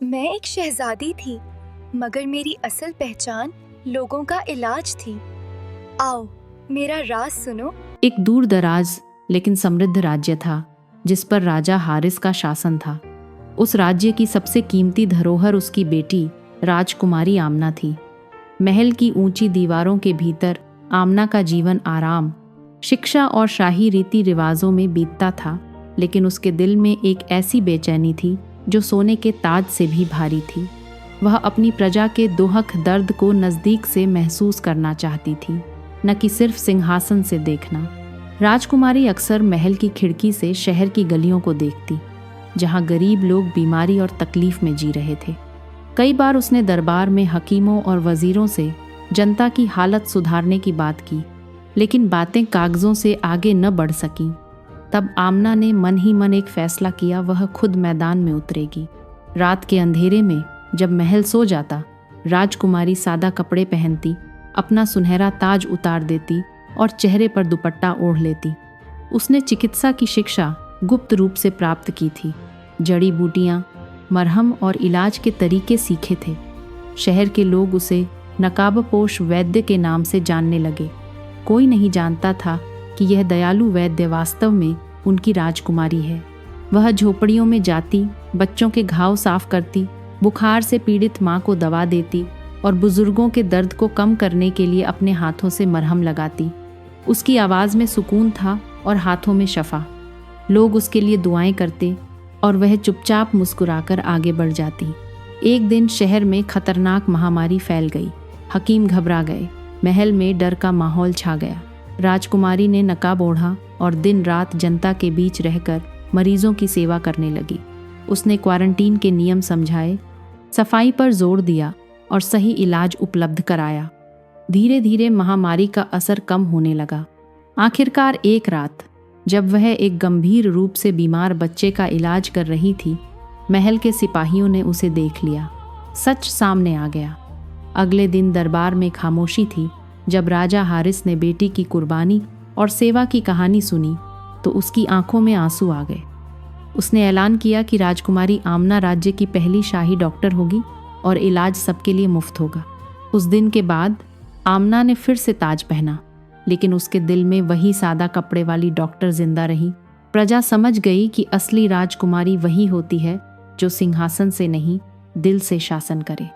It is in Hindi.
मैं एक शहजादी थी, मगर मेरी असल पहचान लोगों का इलाज थी। आओ, मेरा राज सुनो। एक दूर दराज लेकिन समृद्ध राज्य था जिस पर राजा हारिस का शासन था। उस राज्य की सबसे कीमती धरोहर उसकी बेटी राजकुमारी आमना थी। महल की ऊंची दीवारों के भीतर आमना का जीवन आराम, शिक्षा और शाही रीति रिवाजों में बीतता था, लेकिन उसके दिल में एक ऐसी बेचैनी थी जो सोने के ताज से भी भारी थी। वह अपनी प्रजा के दुहक दर्द को नज़दीक से महसूस करना चाहती थी, न कि सिर्फ सिंहासन से देखना। राजकुमारी अक्सर महल की खिड़की से शहर की गलियों को देखती, जहां गरीब लोग बीमारी और तकलीफ में जी रहे थे। कई बार उसने दरबार में हकीमों और वजीरों से जनता की हालत सुधारने की बात की, लेकिन बातें कागजों से आगे न बढ़ सकीं। तब आमना ने मन ही मन एक फैसला किया, वह खुद मैदान में उतरेगी। रात के अंधेरे में जब महल सो जाता, राजकुमारी सादा कपड़े पहनती, अपना सुनहरा ताज उतार देती और चेहरे पर दुपट्टा ओढ़ लेती। उसने चिकित्सा की शिक्षा गुप्त रूप से प्राप्त की थी, जड़ी बूटियां, मरहम और इलाज के तरीके सीखे थे। शहर के लोग उसे नकाबपोश वैद्य के नाम से जानने लगे। कोई नहीं जानता था कि यह दयालु वैद्य वास्तव में उनकी राजकुमारी है। वह झोपड़ियों में जाती, बच्चों के घाव साफ करती, बुखार से पीड़ित माँ को दवा देती और बुजुर्गों के दर्द को कम करने के लिए अपने हाथों से मरहम लगाती। उसकी आवाज़ में सुकून था और हाथों में शफा। लोग उसके लिए दुआएं करते और वह चुपचाप मुस्कुराकर आगे बढ़ जाती। एक दिन शहर में खतरनाक महामारी फैल गई। हकीम घबरा गए, महल में डर का माहौल छा गया। राजकुमारी ने नकाब ओढ़ा और दिन रात जनता के बीच रहकर मरीजों की सेवा करने लगी। उसने क्वारंटीन के नियम समझाए, सफाई पर जोर दिया और सही इलाज उपलब्ध कराया। धीरे धीरे महामारी का असर कम होने लगा। आखिरकार एक रात जब वह एक गंभीर रूप से बीमार बच्चे का इलाज कर रही थी, महल के सिपाहियों ने उसे देख लिया। सच सामने आ गया। अगले दिन दरबार में खामोशी थी। जब राजा हारिस ने बेटी की कुर्बानी और सेवा की कहानी सुनी तो उसकी आंखों में आंसू आ गए। उसने ऐलान किया कि राजकुमारी आमना राज्य की पहली शाही डॉक्टर होगी और इलाज सबके लिए मुफ्त होगा। उस दिन के बाद आमना ने फिर से ताज पहना, लेकिन उसके दिल में वही सादा कपड़े वाली डॉक्टर जिंदा रही। प्रजा समझ गई कि असली राजकुमारी वही होती है जो सिंहासन से नहीं, दिल से शासन करे।